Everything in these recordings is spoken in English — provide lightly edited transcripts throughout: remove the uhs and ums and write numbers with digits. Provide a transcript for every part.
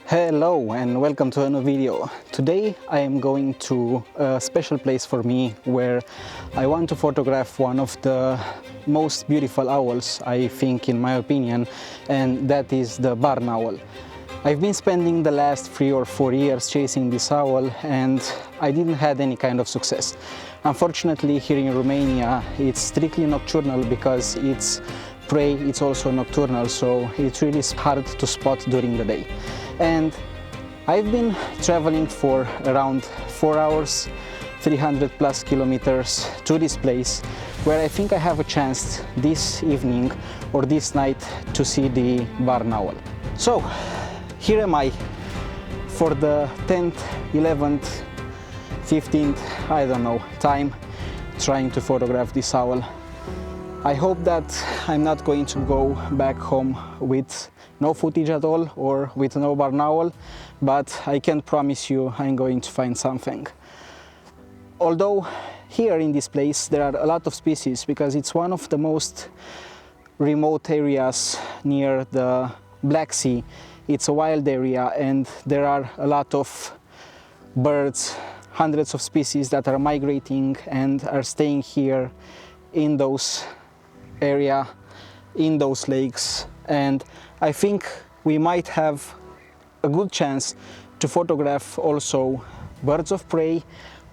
Hello and welcome to a new video. Today I am going to a special place for me where I want to photograph one of the most beautiful owls, I think, in my opinion, and that is the barn owl. I've been spending the last 3 or 4 years chasing this owl and I didn't have any kind of success. Unfortunately, here in Romania it's strictly nocturnal because it's prey, it's also nocturnal, so it's really hard to spot during the day. And I've been traveling for around 4 hours, 300 plus kilometers to this place where I think I have a chance this evening or this night to see the barn owl. So here am I for the 10th, 11th, 15th, I don't know, time trying to photograph this owl. I hope that I'm not going to go back home with no footage at all or with no barn owl, but I can promise you I'm going to find something. Although here in this place there are a lot of species because it's one of the most remote areas near the Black Sea. It's a wild area and there are a lot of birds, hundreds of species that are migrating and are staying here in those area, in those lakes, and I think we might have a good chance to photograph also birds of prey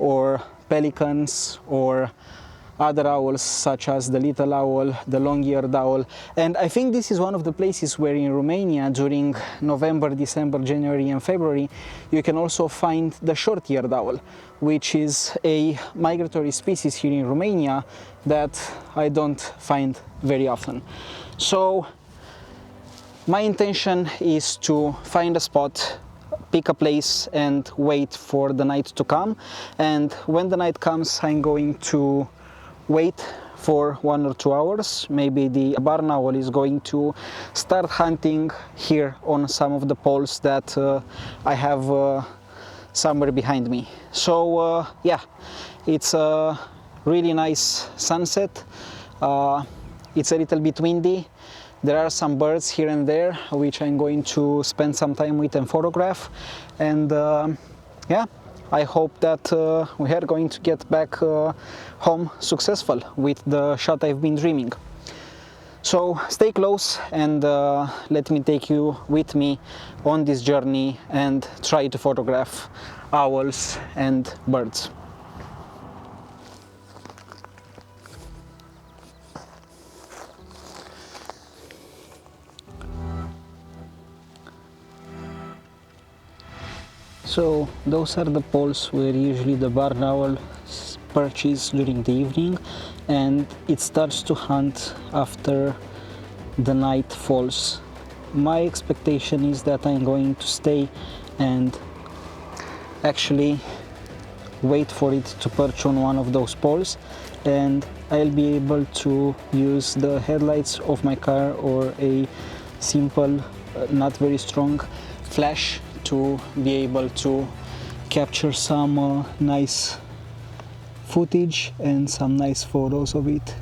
or pelicans or other owls such as the little owl, the long-eared owl. And I think this is one of the places where in Romania during November, December, January and February you can also find the short-eared owl, which is a migratory species here in Romania that I don't find very often. So my intention is to find a spot, pick a place and wait for the night to come, and when the night comes I'm going to wait for 1 or 2 hours. Maybe the barn owl is going to start hunting here on some of the poles that I have somewhere behind me. So yeah, it's a really nice sunset. It's a little bit windy. There are some birds here and there which I'm going to spend some time with and photograph, and yeah, I hope that we are going to get back home successful with the shot I've been dreaming. So stay close and let me take you with me on this journey and try to photograph owls and birds. So those are the poles where usually the barn owl perches during the evening, and it starts to hunt after the night falls. My expectation is that I'm going to stay and actually wait for it to perch on one of those poles, and I'll be able to use the headlights of my car or a simple, not very strong flash to be able to capture some nice footage and some nice photos of it.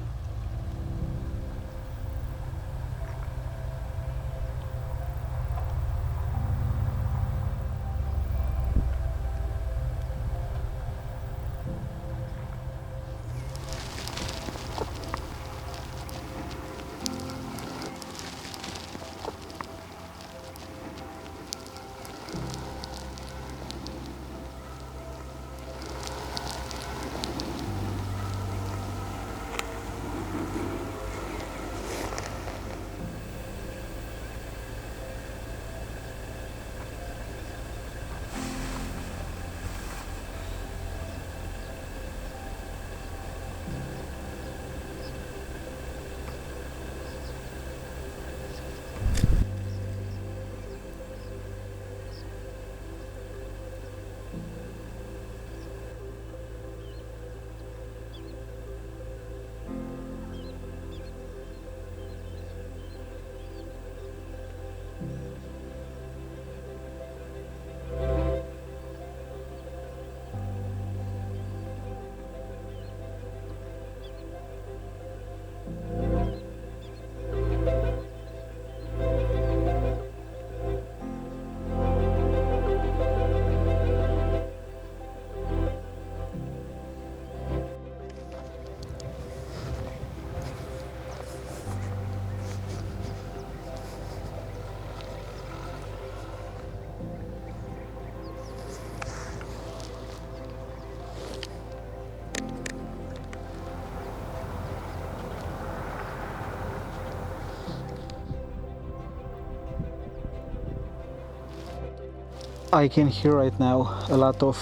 I can hear right now a lot of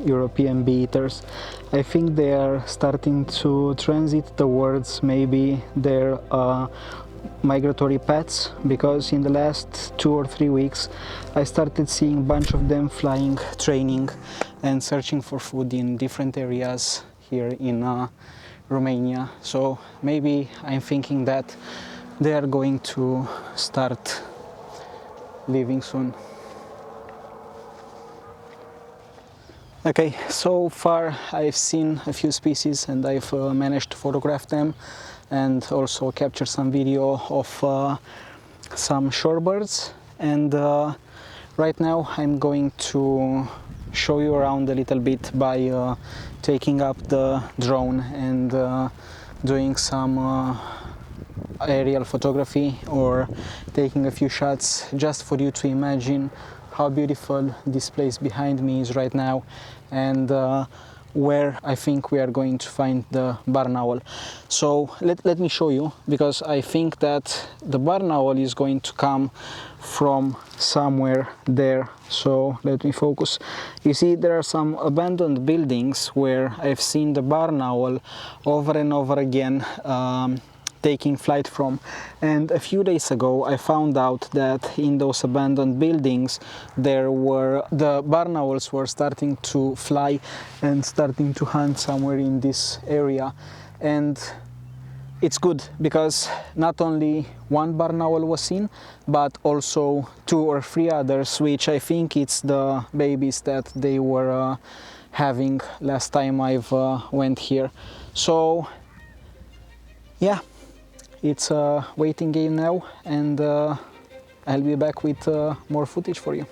European bee-eaters. I think they are starting to transit towards maybe their migratory paths, because in the last 2 or 3 weeks I started seeing a bunch of them flying, training and searching for food in different areas here in Romania. So maybe I'm thinking that they are going to start leaving soon. Okay, so far I've seen a few species and I've managed to photograph them and also capture some video of some shorebirds, and right now I'm going to show you around a little bit by taking up the drone and doing some aerial photography or taking a few shots just for you to imagine how beautiful this place behind me is right now, and where I think we are going to find the barn owl. So let me show you, because I think that the barn owl is going to come from somewhere there. So let me focus. You see, there are some abandoned buildings where I've seen the barn owl over and over again taking flight from, and a few days ago I found out that in those abandoned buildings the barn owls were starting to fly and starting to hunt somewhere in this area. And it's good because not only one barn owl was seen, but also 2 or 3 others, which I think it's the babies that they were having last time I've went here. So yeah, it's a waiting game now, and I'll be back with more footage for you.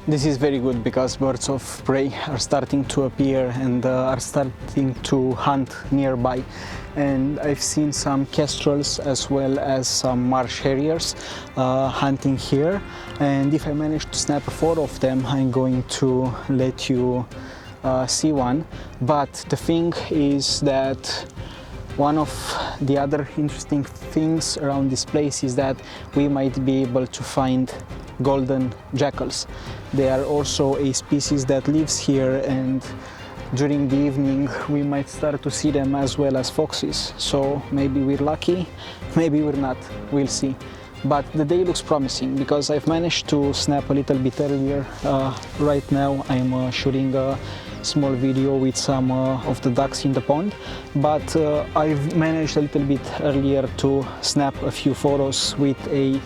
This is very good because birds of prey are starting to appear and are starting to hunt nearby. And I've seen some kestrels as well as some marsh harriers hunting here. And if I manage to snap a photo of them, I'm going to let you see one. But the thing is that one of the other interesting things around this place is that we might be able to find golden jackals. They are also a species that lives here, and during the evening we might start to see them as well as foxes. So maybe we're lucky, maybe we're not, we'll see. But the day looks promising because I've managed to snap a little bit earlier. Right now I'm shooting a small video with some of the ducks in the pond, but I've managed a little bit earlier to snap a few photos with a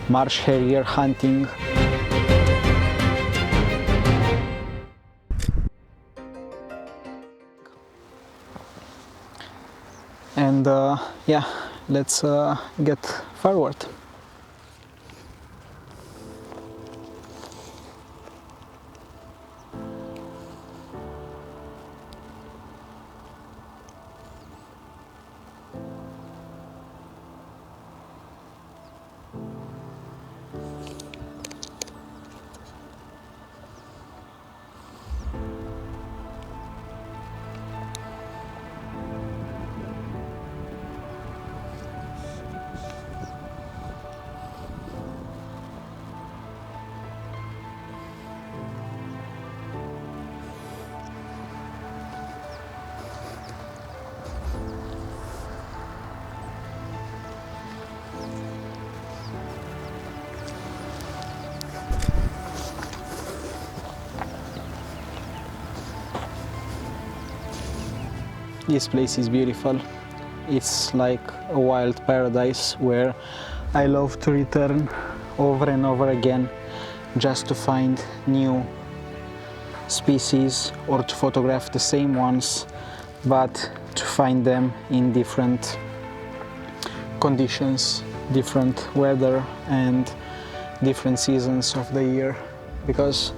marsh harrier hunting. And yeah, let's get forward. This place is beautiful. It's like a wild paradise where I love to return over and over again just to find new species or to photograph the same ones, but to find them in different conditions, different weather and different seasons of the year, because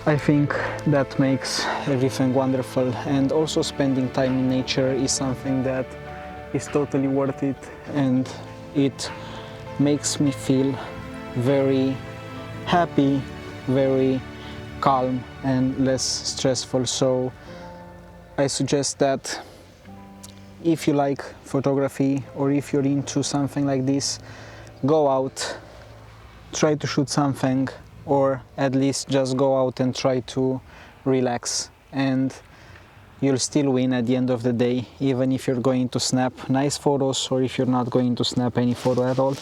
I think that makes everything wonderful. And also spending time in nature is something that is totally worth it, and it makes me feel very happy, very calm and less stressful. So I suggest that if you like photography or if you're into something like this, go out, try to shoot something, or at least just go out and try to relax, and you'll still win at the end of the day, even if you're going to snap nice photos or if you're not going to snap any photo at all.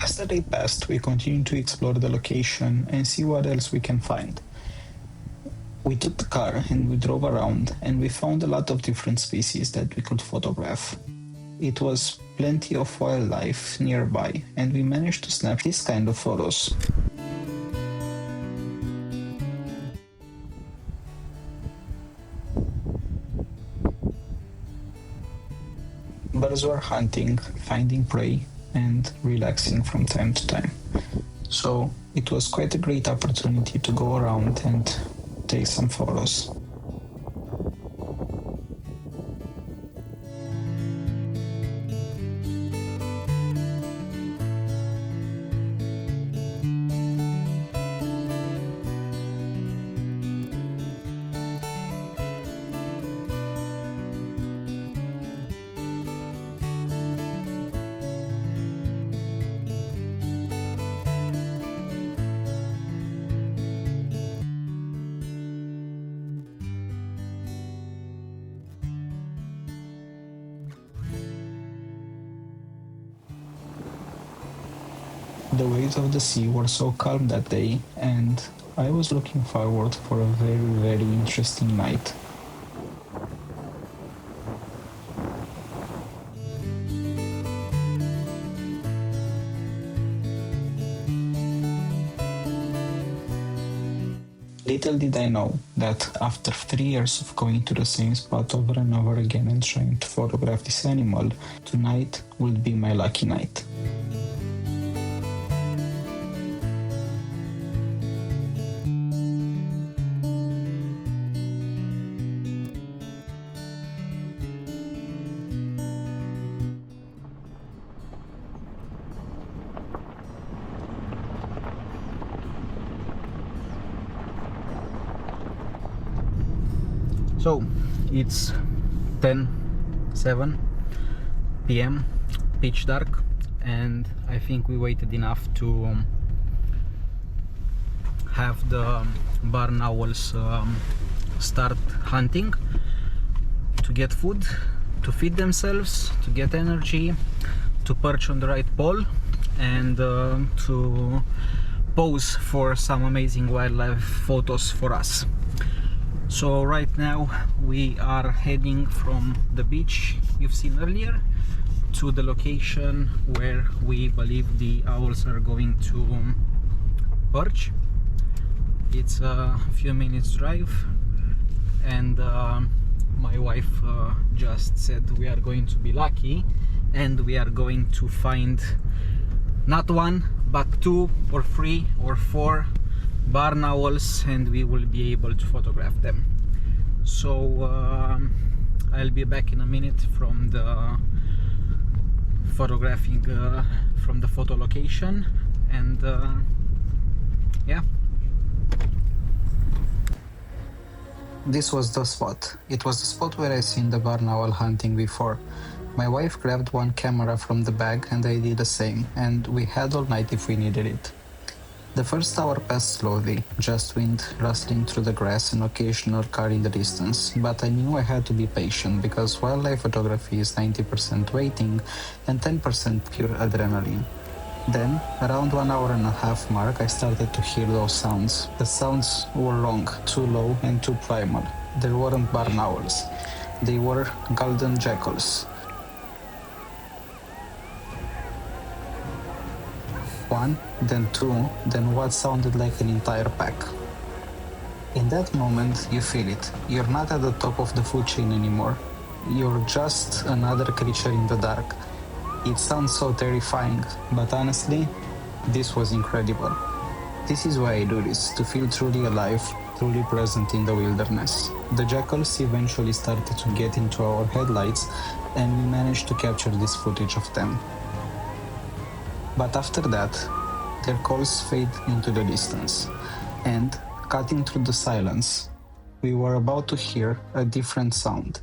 As the day passed, we continued to explore the location and see what else we can find. We took the car and we drove around, and we found a lot of different species that we could photograph. It was plenty of wildlife nearby, and we managed to snap this kind of photos. Birds were hunting, finding prey, and relaxing from time to time. So it was quite a great opportunity to go around and take some photos. The waves of the sea were so calm that day, and I was looking forward for a very, very interesting night. Little did I know that after 3 years of going to the same spot over and over again and trying to photograph this animal, tonight would be my lucky night. So it's 10:07 p.m, pitch dark, and I think we waited enough to have the barn owls start hunting, to get food, to feed themselves, to get energy, to perch on the right pole, and to pose for some amazing wildlife photos for us. So right now we are heading from the beach you've seen earlier to the location where we believe the owls are going to perch. It's a few minutes drive, and my wife just said we are going to be lucky and we are going to find not one but 2 or 3 or 4 barn owls, and we will be able to photograph them. So I'll be back in a minute from the photographing from the photo location, and yeah. This was the spot. It was the spot where I seen the barn owl hunting before. My wife grabbed one camera from the bag and I did the same, and we had all night if we needed it. The first hour passed slowly, just wind rustling through the grass and occasional car in the distance, but I knew I had to be patient because wildlife photography is 90% waiting and 10% pure adrenaline. Then, around 1 hour and a half mark, I started to hear those sounds. The sounds were long, too low and too primal. They weren't barn owls. They were golden jackals. One, then 2, then what sounded like an entire pack. In that moment, you feel it. You're not at the top of the food chain anymore. You're just another creature in the dark. It sounds so terrifying, but honestly, this was incredible. This is why I do this, to feel truly alive, truly present in the wilderness. The jackals eventually started to get into our headlights, and we managed to capture this footage of them. But after that, their calls fade into the distance, and, cutting through the silence, we were about to hear a different sound.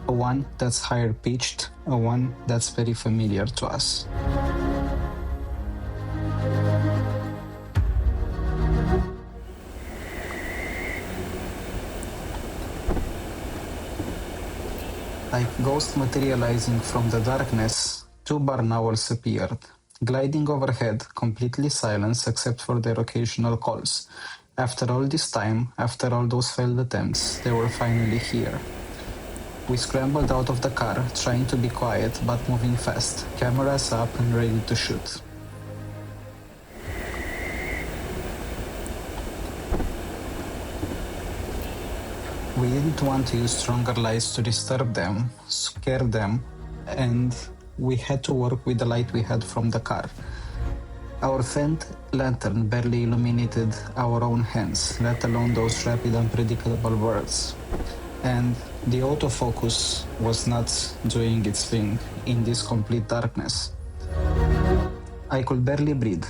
A one that's higher pitched, a one that's very familiar to us. Like ghosts materializing from the darkness, two barn owls appeared, gliding overhead, completely silent except for their occasional calls. After all this time, after all those failed attempts, they were finally here. We scrambled out of the car, trying to be quiet but moving fast, cameras up and ready to shoot. We didn't want to use stronger lights to disturb them, scare them, and we had to work with the light we had from the car. Our faint lantern barely illuminated our own hands, let alone those rapid, unpredictable birds. And the autofocus was not doing its thing in this complete darkness. I could barely breathe.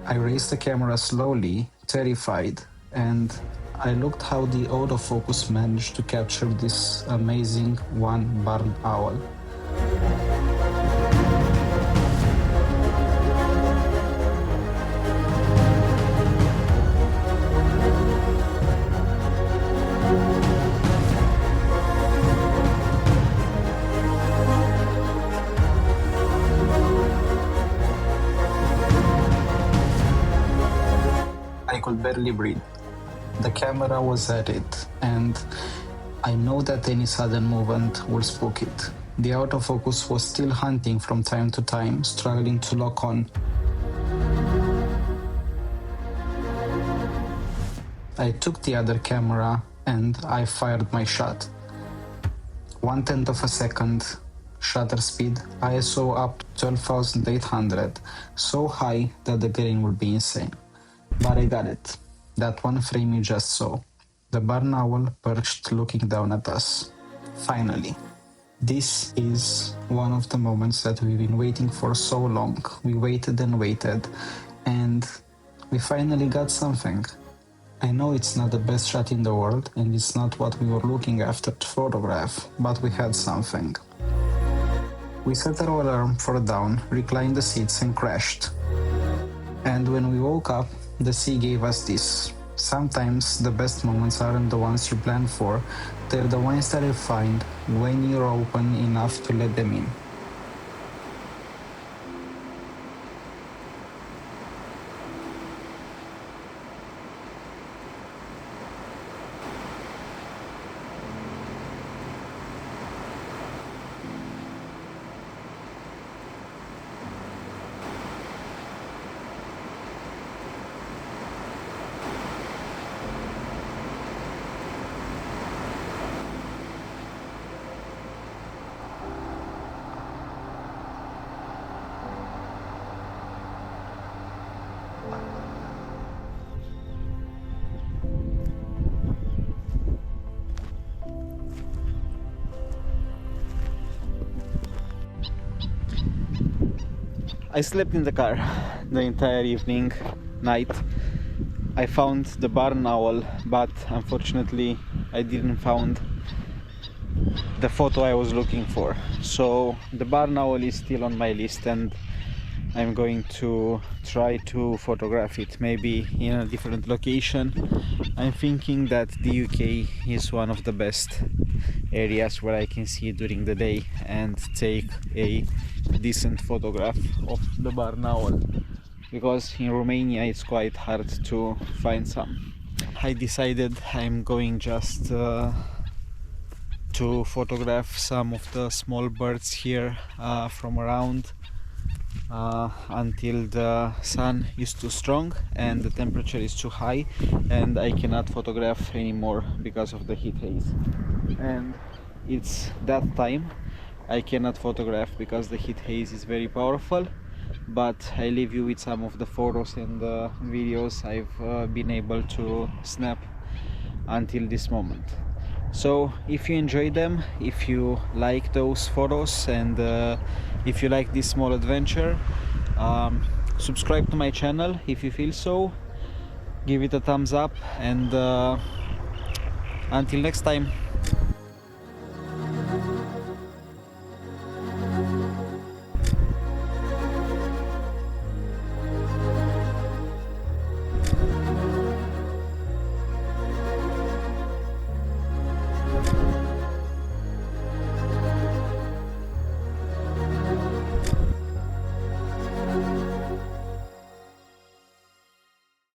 I raised the camera slowly, terrified, and I looked how the autofocus managed to capture this amazing one barn owl. I could barely breathe. The camera was at it, and I know that any sudden movement will spook it. The autofocus was still hunting from time to time, struggling to lock on. I took the other camera and I fired my shot. 1/10 of a second, shutter speed, ISO up to 12,800, so high that the grain would be insane. But I got it. That one frame you just saw. The barn owl perched looking down at us. Finally. This is one of the moments that we've been waiting for so long. We waited and waited, and we finally got something. I know it's not the best shot in the world, and it's not what we were looking after to photograph, but we had something. We set our alarm for dawn, reclined the seats and crashed. And when we woke up, the sea gave us this. Sometimes the best moments aren't the ones you plan for, they're the ones that you find when you're open enough to let them in. I slept in the car the entire evening, night. I found the barn owl, but unfortunately I didn't find the photo I was looking for. So the barn owl is still on my list, and I'm going to try to photograph it, maybe in a different location. I'm thinking that the UK is one of the best areas where I can see it during the day and take a decent photograph of the barn owl, because in Romania it's quite hard to find some. I decided I'm going just to photograph some of the small birds here from around, until the sun is too strong and the temperature is too high and I cannot photograph anymore because of the heat haze. And it's that time I cannot photograph because the heat haze is very powerful, but I leave you with some of the photos and videos I've been able to snap until this moment. So if you enjoy them, if you like those photos, and if you like this small adventure, subscribe to my channel if you feel so, give it a thumbs up, and until next time.